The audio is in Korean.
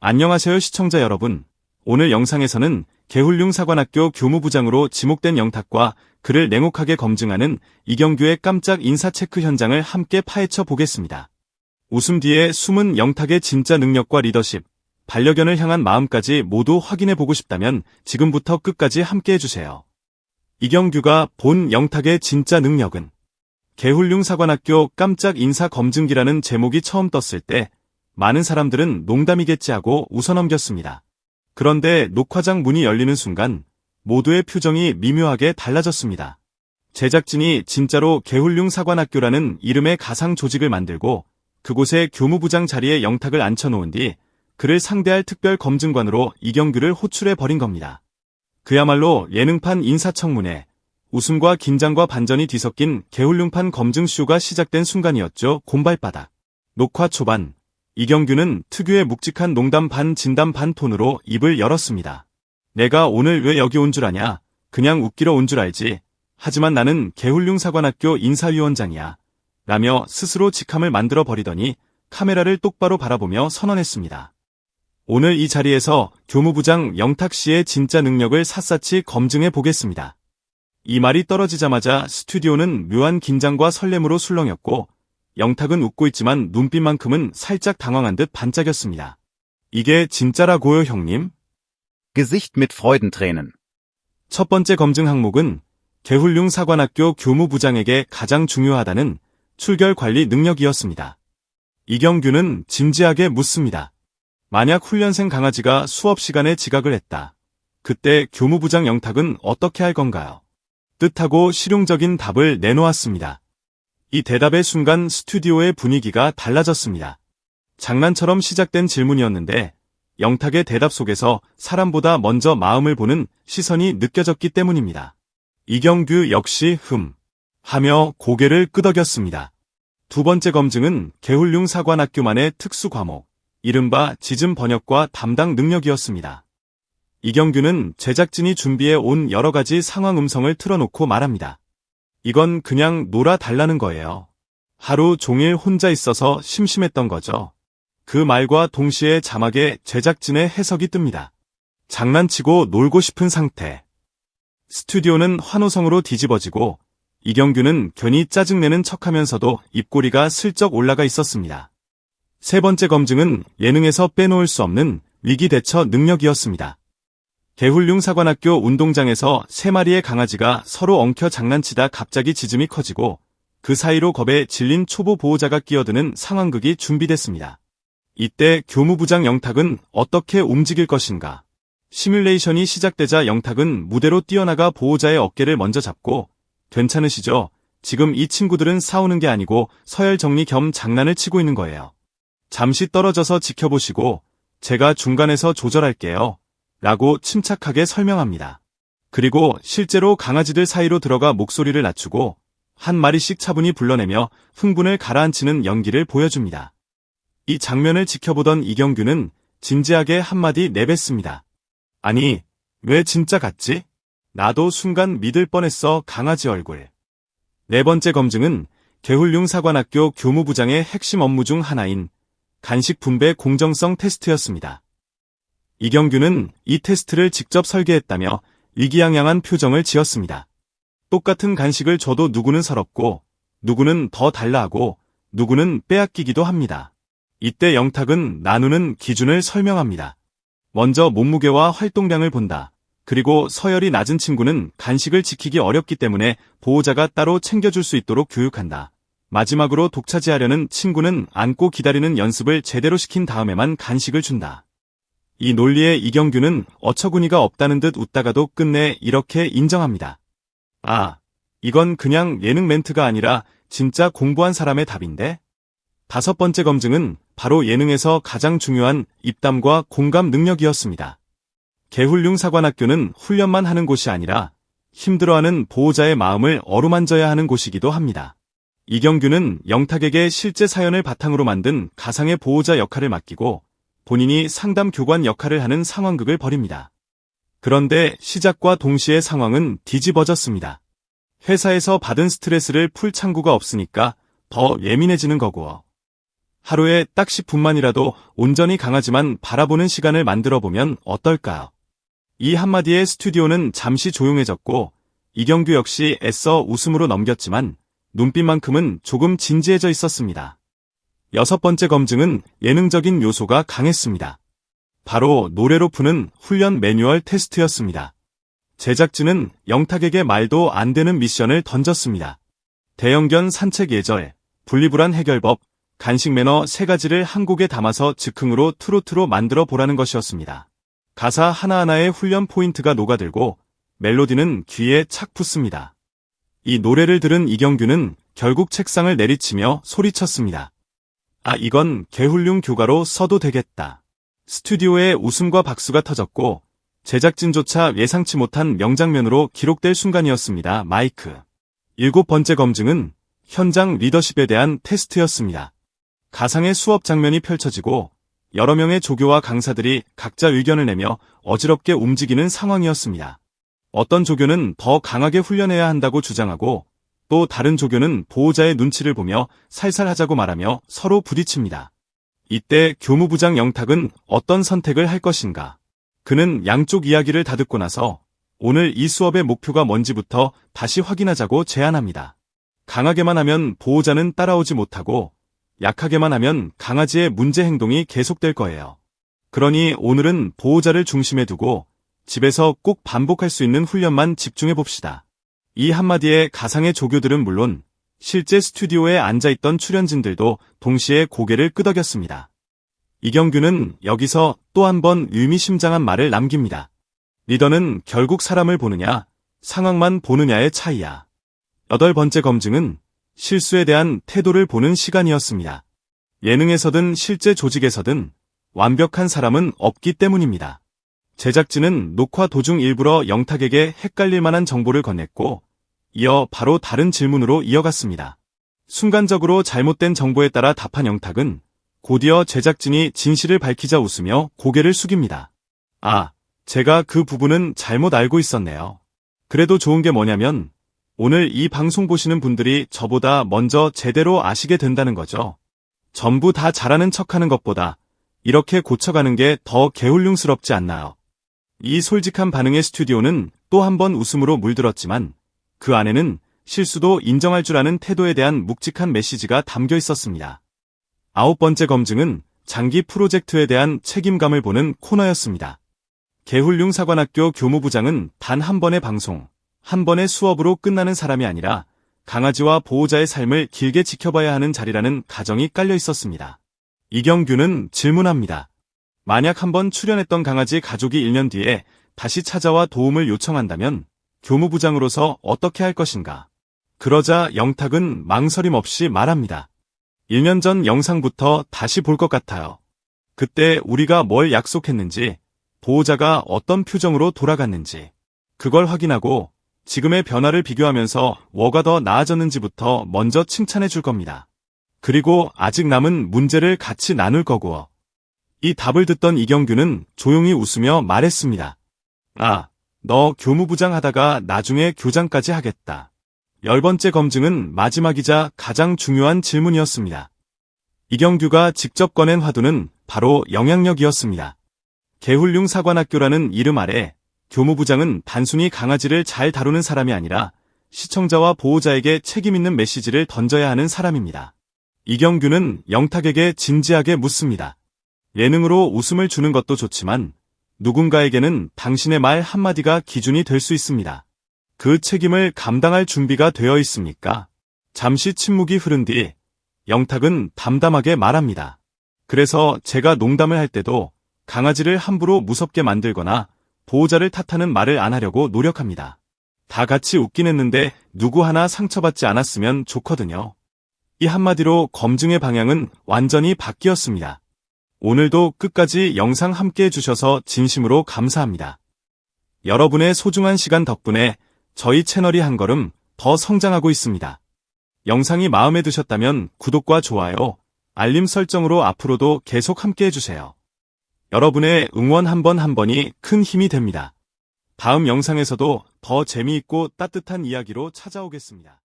안녕하세요 시청자 여러분. 오늘 영상에서는 개훌륭 사관학교 교무부장으로 지목된 영탁과 그를 냉혹하게 검증하는 이경규의 깜짝 인사체크 현장을 함께 파헤쳐 보겠습니다. 웃음 뒤에 숨은 영탁의 진짜 능력과 리더십, 반려견을 향한 마음까지 모두 확인해 보고 싶다면 지금부터 끝까지 함께 해주세요. 이경규가 본 영탁의 진짜 능력은? 개훌륭 사관학교 깜짝 인사 검증기라는 제목이 처음 떴을 때 많은 사람들은 농담이겠지 하고 웃어넘겼습니다. 그런데 녹화장 문이 열리는 순간 모두의 표정이 미묘하게 달라졌습니다. 제작진이 진짜로 개훌륭 사관학교라는 이름의 가상 조직을 만들고 그곳에 교무부장 자리에 영탁을 앉혀놓은 뒤 그를 상대할 특별 검증관으로 이경규를 호출해버린 겁니다. 그야말로 예능판 인사청문회, 웃음과 긴장과 반전이 뒤섞인 개훌륭판 검증쇼가 시작된 순간이었죠. 곰발바닥. 녹화 초반, 이경규는 특유의 묵직한 농담 반 진담 반 톤으로 입을 열었습니다. 내가 오늘 왜 여기 온 줄 아냐? 그냥 웃기러 온 줄 알지. 하지만 나는 개훌륭 사관학교 인사위원장이야. 라며 스스로 직함을 만들어 버리더니 카메라를 똑바로 바라보며 선언했습니다. 오늘 이 자리에서 교무부장 영탁 씨의 진짜 능력을 샅샅이 검증해 보겠습니다. 이 말이 떨어지자마자 스튜디오는 묘한 긴장과 설렘으로 술렁였고 영탁은 웃고 있지만 눈빛만큼은 살짝 당황한 듯 반짝였습니다. 이게 진짜라고요, 형님? Gesicht mit Freudentränen. 첫 번째 검증 항목은 개훌륭 사관학교 교무부장에게 가장 중요하다는 출결 관리 능력이었습니다. 이경규는 진지하게 묻습니다. 만약 훈련생 강아지가 수업 시간에 지각을 했다. 그때 교무부장 영탁은 어떻게 할 건가요? 뜻하고 실용적인 답을 내놓았습니다. 이 대답의 순간 스튜디오의 분위기가 달라졌습니다. 장난처럼 시작된 질문이었는데 영탁의 대답 속에서 사람보다 먼저 마음을 보는 시선이 느껴졌기 때문입니다. 이경규 역시 하며 고개를 끄덕였습니다. 두 번째 검증은 개훌륭 사관학교만의 특수 과목, 이른바 지즘 번역과 담당 능력이었습니다. 이경규는 제작진이 준비해 온 여러 가지 상황 음성을 틀어놓고 말합니다. 이건 그냥 놀아달라는 거예요. 하루 종일 혼자 있어서 심심했던 거죠. 그 말과 동시에 자막에 제작진의 해석이 뜹니다. 장난치고 놀고 싶은 상태. 스튜디오는 환호성으로 뒤집어지고 이경규는 괜히 짜증내는 척하면서도 입꼬리가 슬쩍 올라가 있었습니다. 세 번째 검증은 예능에서 빼놓을 수 없는 위기 대처 능력이었습니다. 개훌륭 사관학교 운동장에서 세 마리의 강아지가 서로 엉켜 장난치다 갑자기 짖음이 커지고 그 사이로 겁에 질린 초보 보호자가 끼어드는 상황극이 준비됐습니다. 이때 교무부장 영탁은 어떻게 움직일 것인가? 시뮬레이션이 시작되자 영탁은 무대로 뛰어나가 보호자의 어깨를 먼저 잡고 괜찮으시죠? 지금 이 친구들은 싸우는 게 아니고 서열 정리 겸 장난을 치고 있는 거예요. 잠시 떨어져서 지켜보시고 제가 중간에서 조절할게요. 라고 침착하게 설명합니다. 그리고 실제로 강아지들 사이로 들어가 목소리를 낮추고 한 마리씩 차분히 불러내며 흥분을 가라앉히는 연기를 보여줍니다. 이 장면을 지켜보던 이경규는 진지하게 한마디 내뱉습니다. 아니, 왜 진짜 같지? 나도 순간 믿을 뻔했어. 강아지 얼굴. 네 번째 검증은 개훌륭 사관학교 교무부장의 핵심 업무 중 하나인 간식 분배 공정성 테스트였습니다. 이경규는 이 테스트를 직접 설계했다며 의기양양한 표정을 지었습니다. 똑같은 간식을 줘도 누구는 서럽고 누구는 더 달라 하고 누구는 빼앗기기도 합니다. 이때 영탁은 나누는 기준을 설명합니다. 먼저 몸무게와 활동량을 본다. 그리고 서열이 낮은 친구는 간식을 지키기 어렵기 때문에 보호자가 따로 챙겨줄 수 있도록 교육한다. 마지막으로 독차지하려는 친구는 안고 기다리는 연습을 제대로 시킨 다음에만 간식을 준다. 이 논리에 이경규는 어처구니가 없다는 듯 웃다가도 끝내 이렇게 인정합니다. 아, 이건 그냥 예능 멘트가 아니라 진짜 공부한 사람의 답인데? 다섯 번째 검증은 바로 예능에서 가장 중요한 입담과 공감 능력이었습니다. 개훌륭 사관학교는 훈련만 하는 곳이 아니라 힘들어하는 보호자의 마음을 어루만져야 하는 곳이기도 합니다. 이경규는 영탁에게 실제 사연을 바탕으로 만든 가상의 보호자 역할을 맡기고 본인이 상담 교관 역할을 하는 상황극을 벌입니다. 그런데 시작과 동시에 상황은 뒤집어졌습니다. 회사에서 받은 스트레스를 풀 창구가 없으니까 더 예민해지는 거고 하루에 딱 10분만이라도 온전히 강아지만 바라보는 시간을 만들어보면 어떨까요? 이 한마디에 스튜디오는 잠시 조용해졌고 이경규 역시 애써 웃음으로 넘겼지만 눈빛만큼은 조금 진지해져 있었습니다. 여섯 번째 검증은 예능적인 요소가 강했습니다. 바로 노래로 푸는 훈련 매뉴얼 테스트였습니다. 제작진은 영탁에게 말도 안 되는 미션을 던졌습니다. 대형견 산책 예절, 분리불안 해결법, 간식 매너 세 가지를 한 곡에 담아서 즉흥으로 트로트로 만들어 보라는 것이었습니다. 가사 하나하나에 훈련 포인트가 녹아들고 멜로디는 귀에 착 붙습니다. 이 노래를 들은 이경규는 결국 책상을 내리치며 소리쳤습니다. 아, 이건 개훈련 교과로 써도 되겠다. 스튜디오에 웃음과 박수가 터졌고 제작진조차 예상치 못한 명장면으로 기록될 순간이었습니다. 마이크. 일곱 번째 검증은 현장 리더십에 대한 테스트였습니다. 가상의 수업 장면이 펼쳐지고 여러 명의 조교와 강사들이 각자 의견을 내며 어지럽게 움직이는 상황이었습니다. 어떤 조교는 더 강하게 훈련해야 한다고 주장하고 또 다른 조교는 보호자의 눈치를 보며 살살 하자고 말하며 서로 부딪힙니다. 이때 교무부장 영탁은 어떤 선택을 할 것인가? 그는 양쪽 이야기를 다 듣고 나서 오늘 이 수업의 목표가 뭔지부터 다시 확인하자고 제안합니다. 강하게만 하면 보호자는 따라오지 못하고 약하게만 하면 강아지의 문제 행동이 계속될 거예요. 그러니 오늘은 보호자를 중심에 두고 집에서 꼭 반복할 수 있는 훈련만 집중해 봅시다. 이 한마디에 가상의 조교들은 물론 실제 스튜디오에 앉아있던 출연진들도 동시에 고개를 끄덕였습니다. 이경규는 여기서 또 한 번 의미심장한 말을 남깁니다. 리더는 결국 사람을 보느냐, 상황만 보느냐의 차이야. 여덟 번째 검증은 실수에 대한 태도를 보는 시간이었습니다. 예능에서든 실제 조직에서든 완벽한 사람은 없기 때문입니다. 제작진은 녹화 도중 일부러 영탁에게 헷갈릴 만한 정보를 건넸고 이어 바로 다른 질문으로 이어갔습니다. 순간적으로 잘못된 정보에 따라 답한 영탁은 곧이어 제작진이 진실을 밝히자 웃으며 고개를 숙입니다. 아, 제가 그 부분은 잘못 알고 있었네요. 그래도 좋은 게 뭐냐면 오늘 이 방송 보시는 분들이 저보다 먼저 제대로 아시게 된다는 거죠. 전부 다 잘하는 척하는 것보다 이렇게 고쳐가는 게 더 개훈륭스럽지 않나요? 이 솔직한 반응의 스튜디오는 또 한 번 웃음으로 물들었지만 그 안에는 실수도 인정할 줄 아는 태도에 대한 묵직한 메시지가 담겨 있었습니다. 아홉 번째 검증은 장기 프로젝트에 대한 책임감을 보는 코너였습니다. 개훈륭 사관학교 교무부장은 단 한 번의 방송, 한 번의 수업으로 끝나는 사람이 아니라 강아지와 보호자의 삶을 길게 지켜봐야 하는 자리라는 가정이 깔려 있었습니다. 이경규는 질문합니다. 만약 한번 출연했던 강아지 가족이 1년 뒤에 다시 찾아와 도움을 요청한다면 교무부장으로서 어떻게 할 것인가? 그러자 영탁은 망설임 없이 말합니다. 1년 전 영상부터 다시 볼 것 같아요. 그때 우리가 뭘 약속했는지, 보호자가 어떤 표정으로 돌아갔는지, 그걸 확인하고 지금의 변화를 비교하면서 뭐가 더 나아졌는지부터 먼저 칭찬해 줄 겁니다. 그리고 아직 남은 문제를 같이 나눌 거고요. 이 답을 듣던 이경규는 조용히 웃으며 말했습니다. 아, 너 교무부장 하다가 나중에 교장까지 하겠다. 열 번째 검증은 마지막이자 가장 중요한 질문이었습니다. 이경규가 직접 꺼낸 화두는 바로 영향력이었습니다. 개훈륭 사관학교라는 이름 아래 교무부장은 단순히 강아지를 잘 다루는 사람이 아니라 시청자와 보호자에게 책임있는 메시지를 던져야 하는 사람입니다. 이경규는 영탁에게 진지하게 묻습니다. 예능으로 웃음을 주는 것도 좋지만 누군가에게는 당신의 말 한마디가 기준이 될 수 있습니다. 그 책임을 감당할 준비가 되어 있습니까? 잠시 침묵이 흐른 뒤 영탁은 담담하게 말합니다. 그래서 제가 농담을 할 때도 강아지를 함부로 무섭게 만들거나 보호자를 탓하는 말을 안 하려고 노력합니다. 다 같이 웃긴 했는데 누구 하나 상처받지 않았으면 좋거든요. 이 한마디로 검증의 방향은 완전히 바뀌었습니다. 오늘도 끝까지 영상 함께 해주셔서 진심으로 감사합니다. 여러분의 소중한 시간 덕분에 저희 채널이 한 걸음 더 성장하고 있습니다. 영상이 마음에 드셨다면 구독과 좋아요, 알림 설정으로 앞으로도 계속 함께 해주세요. 여러분의 응원 한 번 한 번이 큰 힘이 됩니다. 다음 영상에서도 더 재미있고 따뜻한 이야기로 찾아오겠습니다.